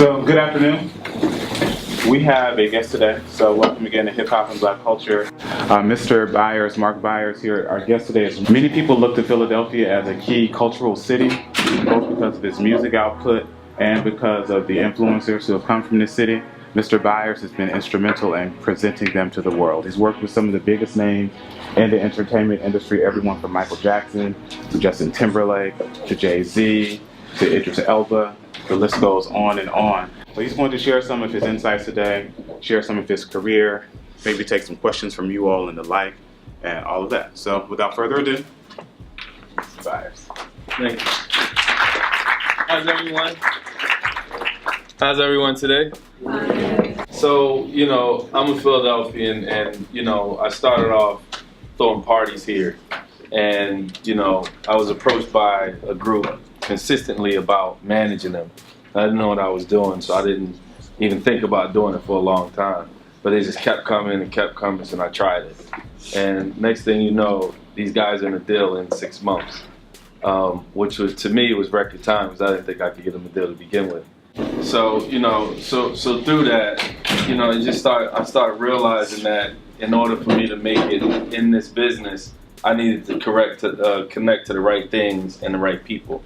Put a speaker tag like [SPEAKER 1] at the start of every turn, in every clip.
[SPEAKER 1] So, good afternoon. We have a guest today, so welcome again to Hip Hop and Black Culture. Mr. Byers, Marc Byers here. Our guest today is, many people look to Philadelphia as a key cultural city, both because of its music output and because of the influencers who have come from this city. Mr. Byers has been instrumental in presenting them to the world. He's worked with some of the biggest names in the entertainment industry, everyone from Michael Jackson to Justin Timberlake to Jay-Z to Idris Elba. The list goes on and on. So he's going to share some of his insights today, share some of his career, maybe take some questions from you all and the like, and all of that. So without further ado, Byers.
[SPEAKER 2] Thank you. How's everyone? How's everyone today? So, I'm a Philadelphian and, I started off throwing parties here. And, I was approached by a group consistently about managing them. I didn't know what I was doing, so I didn't even think about doing it for a long time. But they just kept coming, and I tried it. And next thing you know, these guys are in a deal in 6 months, which was, to me, was record time because I didn't think I could get them a deal to begin with. So, so through that, I started realizing that in order for me to make it in this business, I needed to connect to the right things and the right people.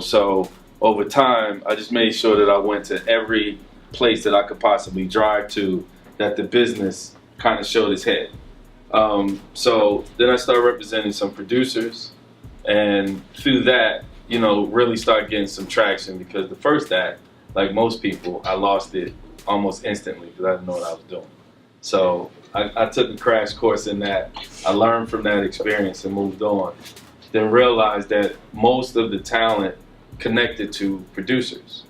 [SPEAKER 2] So over time, I just made sure that I went to every place that I could possibly drive to that the business kind of showed its head. So then I started representing some producers, and through that, really started getting some traction because the first act, like most people, I lost it almost instantly because I didn't know what I was doing. So I took a crash course in that. I learned from that experience and moved on. Then realized that most of the talent connected to producers.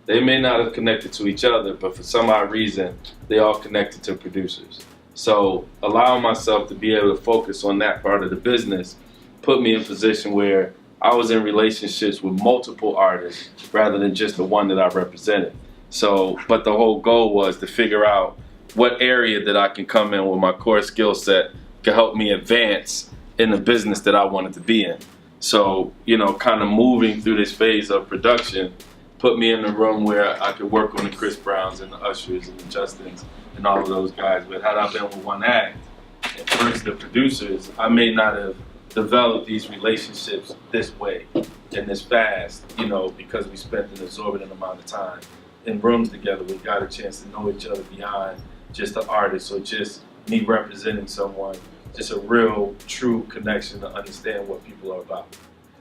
[SPEAKER 2] They may not have connected to each other, but for some odd reason, they all connected to producers. So allowing myself to be able to focus on that part of the business put me in a position where I was in relationships with multiple artists rather than just the one that I represented. So, but the whole goal was to figure out what area that I can come in with my core skill set to help me advance in the business that I wanted to be in. So, kind of moving through this phase of production put me in the room where I could work on the Chris Browns and the Ushers and the Justins and all of those guys. But had I been with one act, and first the producers, I may not have developed these relationships this way and this fast, because we spent an exorbitant amount of time in rooms together. We got a chance to know each other beyond just the artist or just me representing someone. Just a real, true connection to understand what people are about.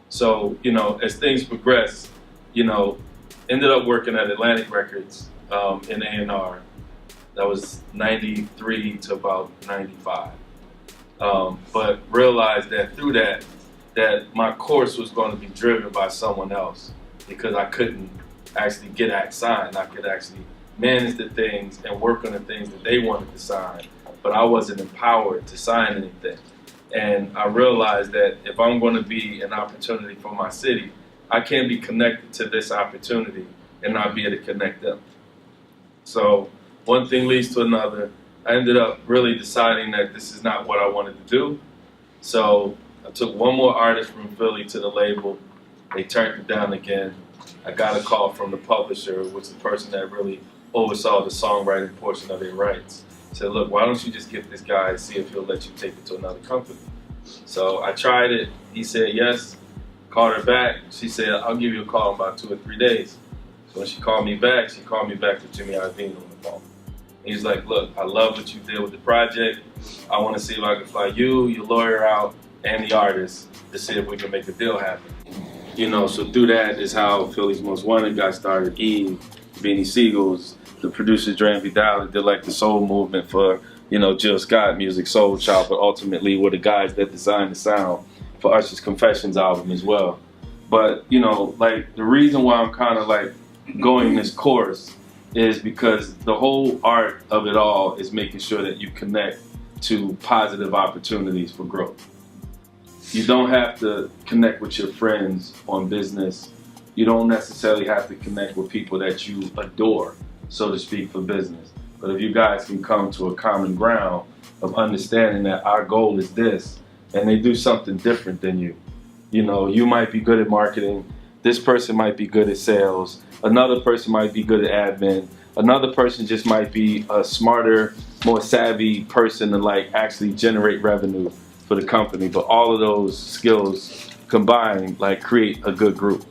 [SPEAKER 2] So, as things progressed, ended up working at Atlantic Records in A&R. That was 93 to about 95. But realized that through that my course was going to be driven by someone else because I couldn't actually get act signed. I could actually manage the things and work on the things that they wanted to sign, but I wasn't empowered to sign anything. And I realized that if I'm going to be an opportunity for my city, I can't be connected to this opportunity and not be able to connect them. So one thing leads to another. I ended up really deciding that this is not what I wanted to do. So I took one more artist from Philly to the label. They turned it down again. I got a call from the publisher, which is the person that really oversaw the songwriting portion of their rights. Said, look, why don't you just get this guy and see if he'll let you take it to another company. So I tried it. He said yes. Called her back. She said, I'll give you a call in about 2 or 3 days. So when she called me back with Jimmy Iovine on the phone. He's like, look, I love what you did with the project. I want to see if I can fly you, your lawyer out, and the artist to see if we can make a deal happen. So through that is how Philly's Most Wanted got started. Eve, Beanie Siegels, the producer Dre Vidal that did like the soul movement for, Jill Scott Music, Soul Child, but ultimately were the guys that designed the sound for Usher's Confessions album as well. But, like the reason why I'm kind of like going this course is because the whole art of it all is making sure that you connect to positive opportunities for growth. You don't have to connect with your friends on business. You don't necessarily have to connect with people that you adore, so to speak, for business. But if you guys can come to a common ground of understanding that our goal is this, and they do something different than you. You might be good at marketing, this person might be good at sales, Another person might be good at admin. Another person just might be a smarter, more savvy person to like actually generate revenue for the company. But all of those skills combined like create a good group,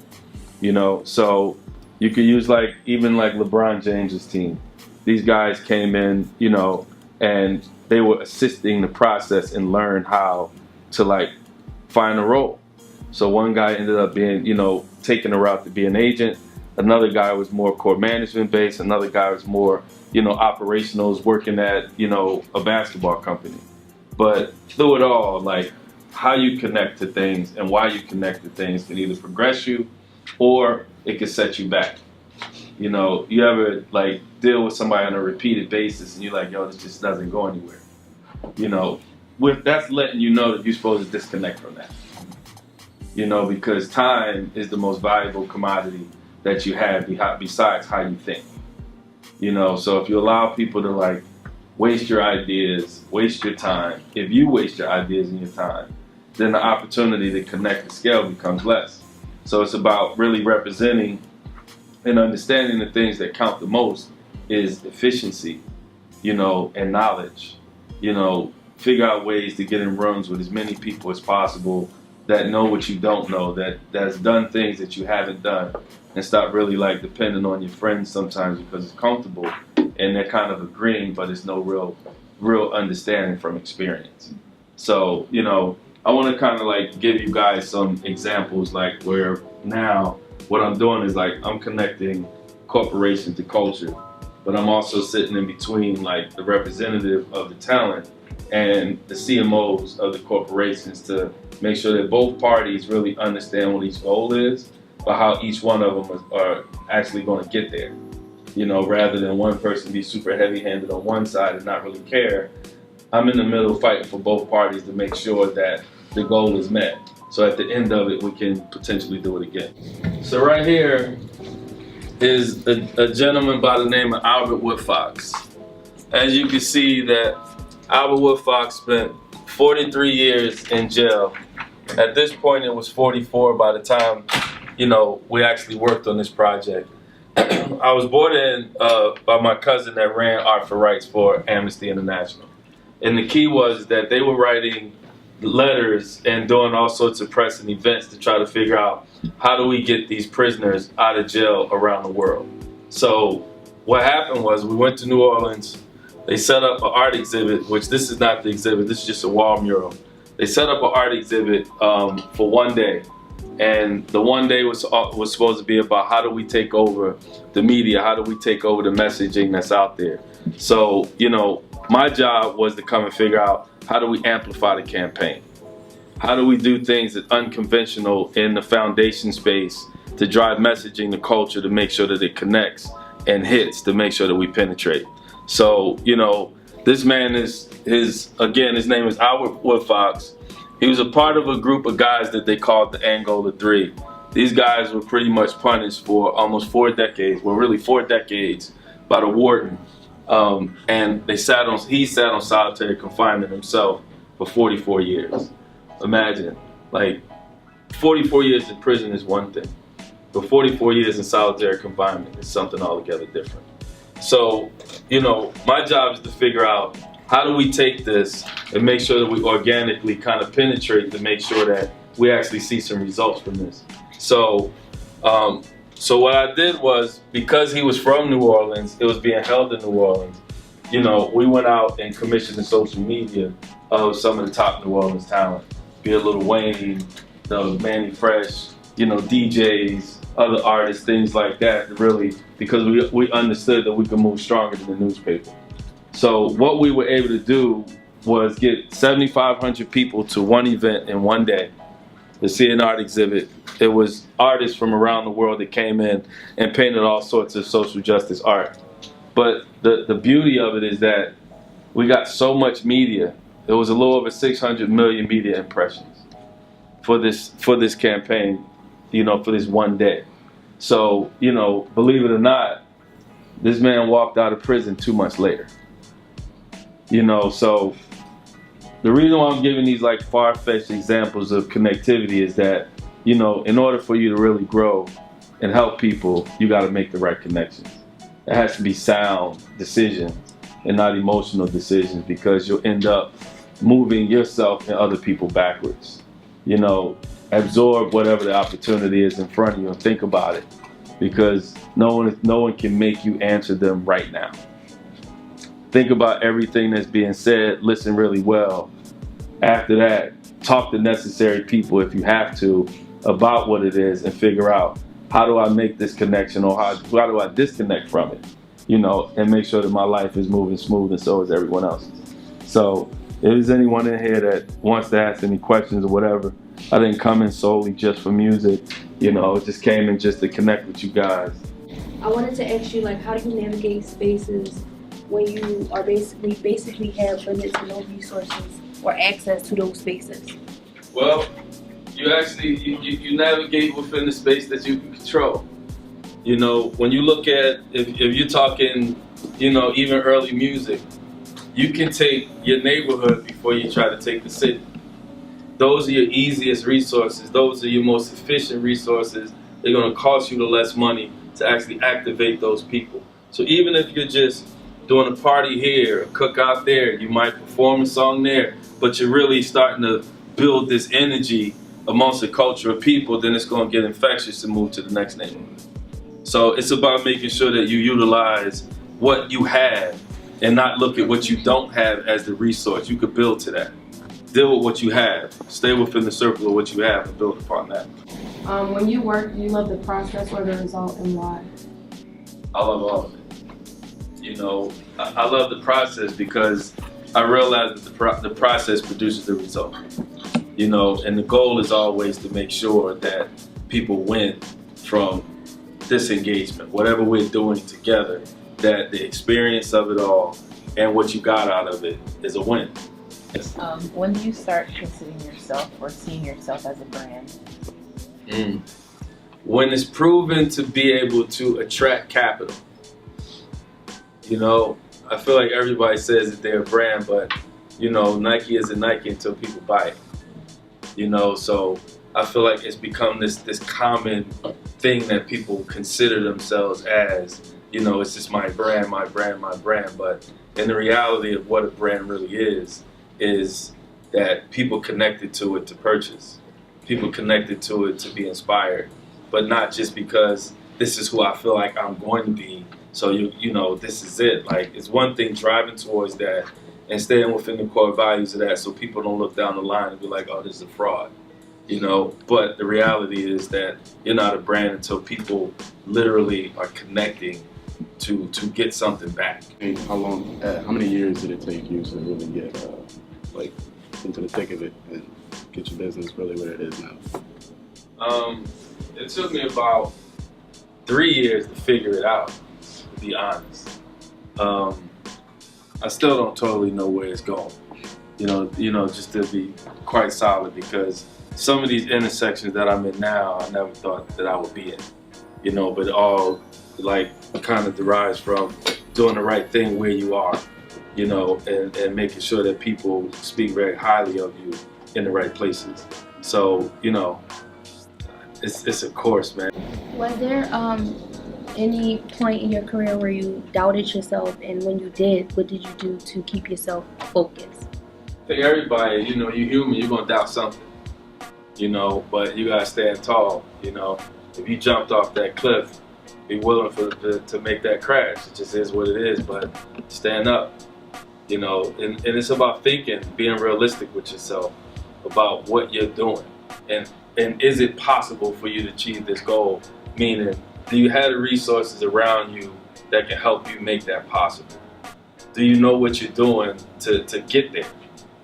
[SPEAKER 2] you know? So you could use like, even like LeBron James's team. These guys came in, you know, and they were assisting the process and learn how to like find a role. So one guy ended up being, you know, taking a route to be an agent. Another guy was more core management based. Another guy was more, you know, operationals, working at, you know, a basketball company. But through it all, like how you connect to things and why you connect to things can either progress you or it can set you back. You know, you ever like deal with somebody on a repeated basis and you're like, yo, this just doesn't go anywhere. You know, that's letting you know that you're supposed to disconnect from that. You know, because time is the most valuable commodity that you have besides how you think. You know, so if you allow people to like waste your ideas, waste your time, if you waste your ideas and your time, then the opportunity to connect the scale becomes less. So it's about really representing and understanding the things that count the most is efficiency, you know, and knowledge. You know, figure out ways to get in rooms with as many people as possible that know what you don't know, that's done things that you haven't done, and stop really like depending on your friends sometimes because it's comfortable and they're kind of agreeing, but it's no real understanding from experience. So, you know, I want to kind of like give you guys some examples like where now what I'm doing is like I'm connecting corporation to culture, but I'm also sitting in between like the representative of the talent and the CMOs of the corporations to make sure that both parties really understand what each goal is, but how each one of them are actually going to get there. You know, rather than one person be super heavy-handed on one side and not really care, I'm in the middle fighting for both parties to make sure that the goal is met. So at the end of it, we can potentially do it again. So right here is a gentleman by the name of Albert Woodfox. As you can see that Albert Woodfox spent 43 years in jail. At this point, it was 44 by the time, you know, we actually worked on this project. I was brought in by my cousin that ran Art for Rights for Amnesty International. And the key was that they were writing letters and doing all sorts of press and events to try to figure out how do we get these prisoners out of jail around the world. So what happened was we went to New Orleans. They set up an art exhibit, which this is not the exhibit, this is just a wall mural. They set up an art exhibit for one day. And the one day was supposed to be about how do we take over the media, how do we take over the messaging that's out there. So, you know, my job was to come and figure out how do we amplify the campaign? How do we do things that unconventional in the foundation space to drive messaging to culture to make sure that it connects and hits to make sure that we penetrate? So, you know, this man again, his name is Albert Woodfox. He was a part of a group of guys that they called the Angola Three. These guys were pretty much punished for almost 4 decades, well really 4 decades by the warden. And he sat on solitary confinement himself for 44 years. Imagine, like 44 years in prison is one thing, but 44 years in solitary confinement is something altogether different. So, you know, my job is to figure out how do we take this and make sure that we organically kind of penetrate to make sure that we actually see some results from this. So, so what I did was, because he was from New Orleans, it was being held in New Orleans, you know, we went out and commissioned the social media of some of the top New Orleans talent, be it Lil Wayne, the Manny Fresh, you know, DJs, other artists, things like that, really, because we understood that we could move stronger than the newspaper. So what we were able to do was get 7,500 people to one event in one day to see an art exhibit. It was artists from around the world that came in and painted all sorts of social justice art. But the beauty of it is that we got so much media. It was a little over 600 million media impressions for this campaign, you know, for this one day. So, you know, believe it or not, this man walked out of prison 2 months later. You know, so the reason why I'm giving these like far-fetched examples of connectivity is that, you know, in order for you to really grow, and help people, you got to make the right connections. It has to be sound decisions and not emotional decisions, because you'll end up moving yourself and other people backwards. You know, absorb whatever the opportunity is in front of you and think about it, because no one can make you answer them right now. Think about everything that's being said, listen really well. After that, talk to necessary people if you have to about what it is and figure out, how do I make this connection, or how do I disconnect from it, you know, and make sure that my life is moving smooth and so is everyone else's. So if there's anyone in here that wants to ask any questions or whatever, I didn't come in solely just for music, you know, just came in just to connect with you guys.
[SPEAKER 3] I wanted to ask you, like, how do you navigate spaces when you are basically have limited to no resources or access to those spaces?
[SPEAKER 2] Well, you actually, you navigate within the space that you can control. You know, when you look at, if you're talking, you know, even early music, you can take your neighborhood before you try to take the city. Those are your easiest resources. Those are your most efficient resources. They're going to cost you the less money to actually activate those people. So even if you're just doing a party here, a cookout there, you might perform a song there, but you're really starting to build this energy amongst a culture of people, then it's going to get infectious and move to the next neighborhood. So it's about making sure that you utilize what you have and not look at what you don't have as the resource. You could build to that. Deal with what you have. Stay within the circle of what you have and build upon that.
[SPEAKER 3] When you work, do you love the process or the result, and why?
[SPEAKER 2] I love all of it. You know, I love the process because I realize that the process produces the result. You know, and the goal is always to make sure that people win from this engagement, whatever we're doing together, that the experience of it all and what you got out of it is a win.
[SPEAKER 4] When do you start considering yourself or seeing yourself as a brand?
[SPEAKER 2] When it's proven to be able to attract capital. You know, I feel like everybody says that they're a brand, but, you know, Nike isn't Nike until people buy it. You know, so I feel like it's become this common thing that people consider themselves as, you know, it's just my brand, my brand, my brand. But in the reality of what a brand really is that people connected to it to purchase. People connected to it to be inspired, but not just because this is who I feel like I'm going to be. So you know, this is it. Like, it's one thing driving towards that and staying within the core values of that, so people don't look down the line and be like, oh, this is a fraud, you know. But the reality is that you're not a brand until people literally are connecting to get something back.
[SPEAKER 5] And how many years did it take you to really get like into the thick of it and get your business really where it is now?
[SPEAKER 2] It took me about 3 years to figure it out, to be honest. I still don't totally know where it's going. You know, just to be quite solid, because some of these intersections that I'm in now, I never thought that I would be in. You know, but it all like kind of derives from doing the right thing where you are, you know, and making sure that people speak very highly of you in the right places. So, you know, it's a course, man.
[SPEAKER 3] Was there any point in your career where you doubted yourself, and when you did, what did you do to keep yourself focused?
[SPEAKER 2] I think everybody, you know, you're human, you're gonna doubt something, you know, but you gotta stand tall, you know. If you jumped off that cliff, be willing to make that crash. It just is what it is, but stand up, you know, and it's about thinking, being realistic with yourself about what you're doing, and is it possible for you to achieve this goal? Meaning, do you have the resources around you that can help you make that possible? Do you know what you're doing to get there?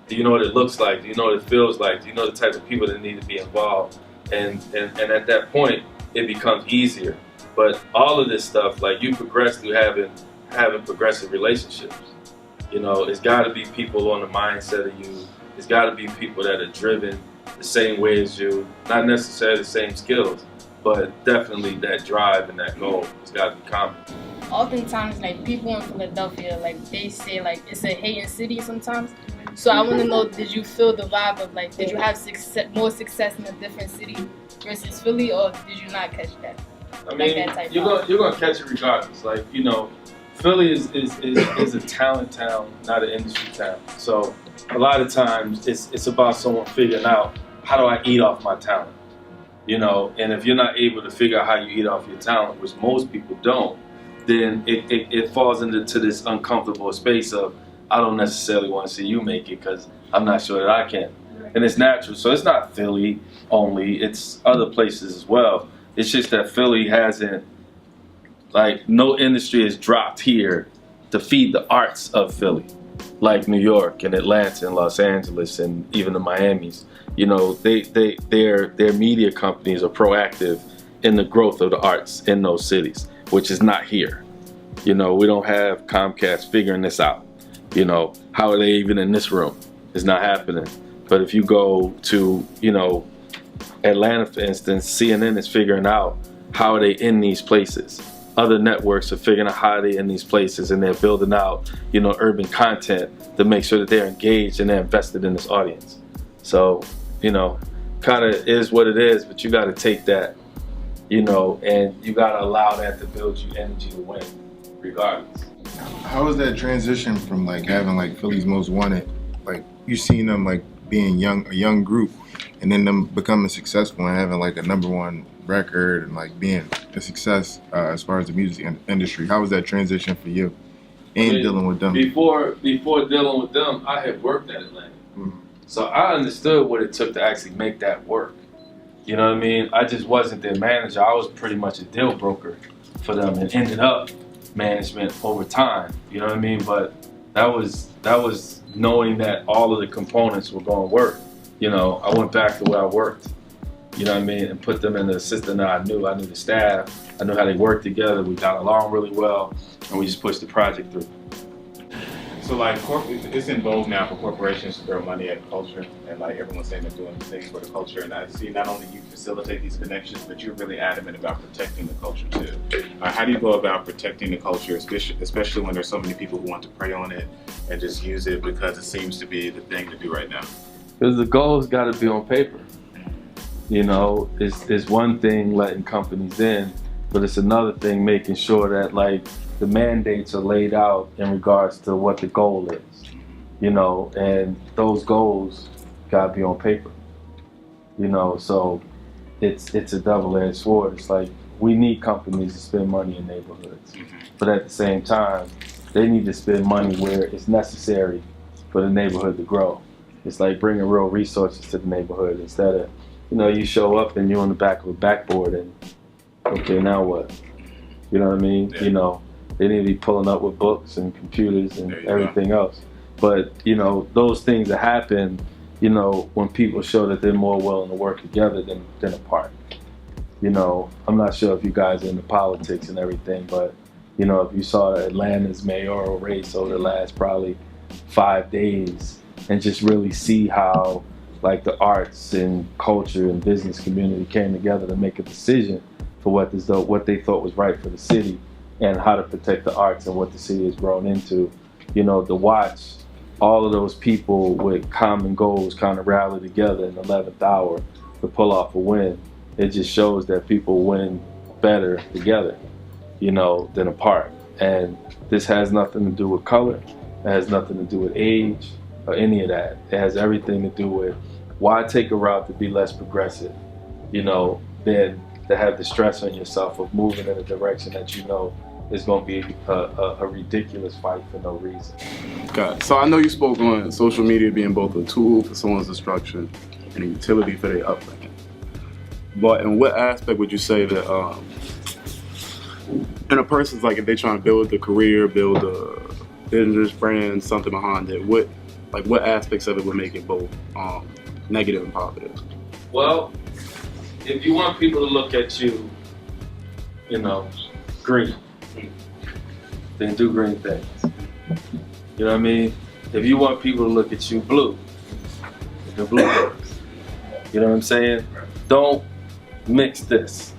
[SPEAKER 2] Do you know what it looks like? Do you know what it feels like? Do you know the type of people that need to be involved? And at that point, it becomes easier. But all of this stuff, like, you progress through having progressive relationships. You know, it's got to be people on the mindset of you. It's got to be people that are driven the same way as you. Not necessarily the same skills, but definitely that drive and that goal. It's got to be common.
[SPEAKER 6] Oftentimes, like, people in Philadelphia, like, they say, like, it's a hating city sometimes. So I want to know, did you feel the vibe of, like, did you have more success in a different city versus Philly, or did you not catch that?
[SPEAKER 2] I mean,
[SPEAKER 6] that type
[SPEAKER 2] you're gonna catch it regardless. Like, you know, Philly is a talent town, not an industry town. So a lot of times it's about someone figuring out, how do I eat off my talent? You know, and if you're not able to figure out how you eat off your talent, which most people don't, then it falls into this uncomfortable space of, I don't necessarily want to see you make it because I'm not sure that I can. And it's natural. So it's not Philly only, it's other places as well. It's just that Philly hasn't, like, no industry has dropped here to feed the arts of Philly, like New York and Atlanta and Los Angeles and even the Miamis. You know, their media companies are proactive in the growth of the arts in those cities, which is not here. You know, we don't have Comcast figuring this out. You know, how are they even in this room? It's not happening. But if you go to, you know, Atlanta, for instance, CNN is figuring out how are they in these places. Other networks are figuring out how they're in these places, and they're building out, you know, urban content to make sure that they're engaged and they're invested in this audience. So, you know, kind of is what it is, but you got to take that, you know, and you got to allow that to build you energy to win, regardless.
[SPEAKER 7] How was that transition from like having like Philly's Most Wanted, like you seen them like being a young group, and then them becoming successful and having like a #1 record and like being a success as far as the music industry? How was that transition for you and dealing with them?
[SPEAKER 2] Before dealing with them, I had worked at Atlanta.
[SPEAKER 7] Mm-hmm.
[SPEAKER 2] So I understood what it took to actually make that work. You know what I mean? I just wasn't their manager. I was pretty much a deal broker for them and ended up management over time. You know what I mean? But that was knowing that all of the components were going to work. You know, I went back to where I worked, you know what I mean, and put them in the system that I knew. I knew the staff. I knew how they worked together. We got along really well, and we just pushed the project through.
[SPEAKER 1] So like, it's in vogue now for corporations to throw money at culture, and like everyone's saying they're doing things for the culture. And I see not only you facilitate these connections, but you're really adamant about protecting the culture too. How do you go about protecting the culture, especially when there's so many people who want to prey on it and just use it because it seems to be the thing to do right now?
[SPEAKER 2] Because the goal's got to be on paper. You know, it's one thing letting companies in, but it's another thing making sure that like the mandates are laid out in regards to what the goal is, you know, and those goals gotta be on paper, you know. So it's a double-edged sword. It's like we need companies to spend money in neighborhoods, but at the same time, they need to spend money where it's necessary for the neighborhood to grow. It's like bringing real resources to the neighborhood instead of, you know, you show up and you're on the back of a backboard and okay, now what? You know what I mean?
[SPEAKER 1] Yeah.
[SPEAKER 2] You know, they need to be pulling up with books and computers and everything else. But, you know, those things that happen, you know, when people show that they're more willing to work together than apart. You know, I'm not sure if you guys are into politics and everything, but, you know, if you saw Atlanta's mayoral race over the last probably 5 days and just really see how, like, the arts and culture and business community came together to make a decision for what they thought was right for the city and how to protect the arts and what the city has grown into. You know, to watch all of those people with common goals kind of rally together in the 11th hour to pull off a win, it just shows that people win better together, you know, than apart. And this has nothing to do with color. It has nothing to do with age or any of that. It has everything to do with why take a route to be less progressive, you know, than to have the stress on yourself of moving in a direction that you know is going to be a ridiculous fight for no reason.
[SPEAKER 5] Got it. So I know you spoke on social media being both a tool for someone's destruction and a utility for their upbringing. But in what aspect would you say that in a person's, like, if they're trying to build a career, build a business brand, something behind it, what aspects of it would make it both negative and positive?
[SPEAKER 2] Well, if you want people to look at you, you know, green, then do green things. You know what I mean? If you want people to look at you blue, do blue things. You know what I'm saying? Don't mix this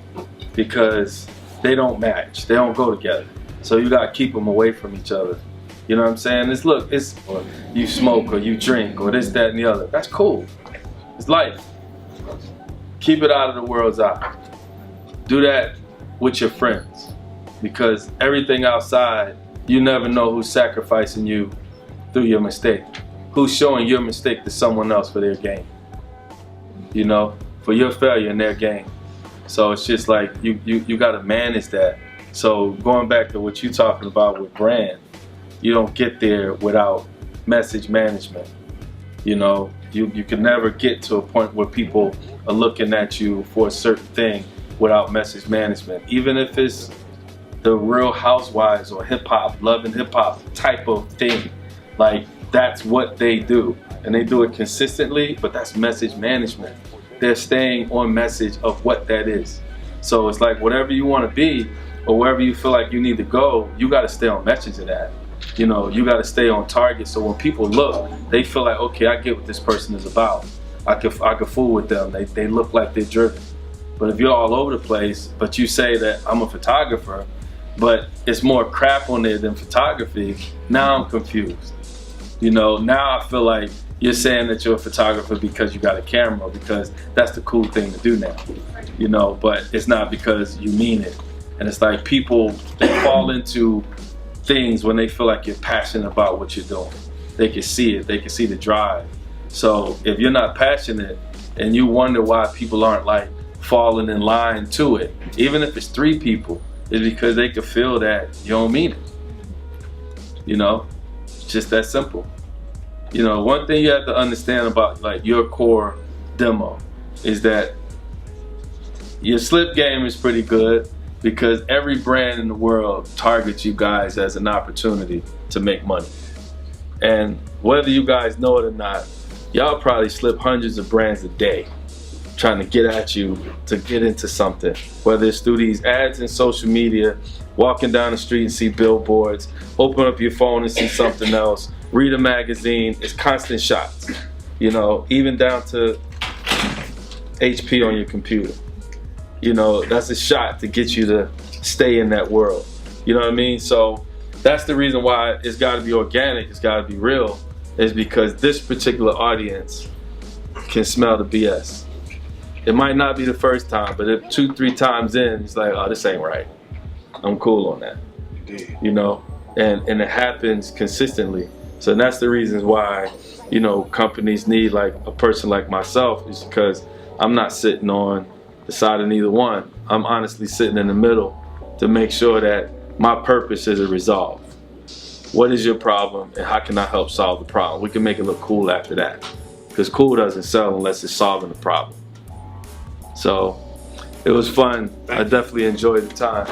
[SPEAKER 2] because they don't match. They don't go together. So you gotta keep them away from each other. You know what I'm saying? It's you smoke or you drink or this, that, and the other. That's cool. It's life. Keep it out of the world's eye. Do that with your friends, because everything outside, you never know who's sacrificing you through your mistake, who's showing your mistake to someone else for their gain, you know, for your failure in their gain. So it's just like you got to manage that. So going back to what you're talking about with brand, you don't get there without message management. You know, you can never get to a point where people are looking at you for a certain thing without message management. Even if it's the Real Housewives or hip hop, Love and Hip Hop type of thing, like that's what they do. And they do it consistently, but that's message management. They're staying on message of what that is. So it's like whatever you want to be or wherever you feel like you need to go, you got to stay on message of that. You know, you got to stay on target. So when people look, they feel like, okay, I get what this person is about. I could fool with them. They look like they're driven. But if you're all over the place, but you say that I'm a photographer, but it's more crap on there than photography, now I'm confused. You know, now I feel like you're saying that you're a photographer because you got a camera, because that's the cool thing to do now. You know, but it's not because you mean it. And it's like people, they fall into things when they feel like you're passionate about what you're doing. They can see it, they can see the drive. So if you're not passionate and you wonder why people aren't like falling in line to it, even if it's 3 people, it's because they can feel that you don't mean it. You know, it's just that simple. You know, one thing you have to understand about like your core demo is that your slip game is pretty good, because every brand in the world targets you guys as an opportunity to make money. And whether you guys know it or not, y'all probably slip hundreds of brands a day trying to get at you to get into something. Whether it's through these ads in social media, walking down the street and see billboards, open up your phone and see something else, read a magazine, it's constant shots. You know, even down to HP on your computer. You know, that's a shot to get you to stay in that world. You know what I mean? So that's the reason why it's got to be organic, it's got to be real, is because this particular audience can smell the BS. It might not be the first time, but if 2-3 times in, it's like, oh, this ain't right. I'm cool on that. You know, and it happens consistently. So that's the reasons why, you know, companies need like a person like myself, is because I'm not sitting on the side of neither one. I'm honestly sitting in the middle to make sure that my purpose is a resolve. What is your problem and how can I help solve the problem? We can make it look cool after that, because cool doesn't sell unless it's solving the problem. So it was fun. I definitely enjoyed the time.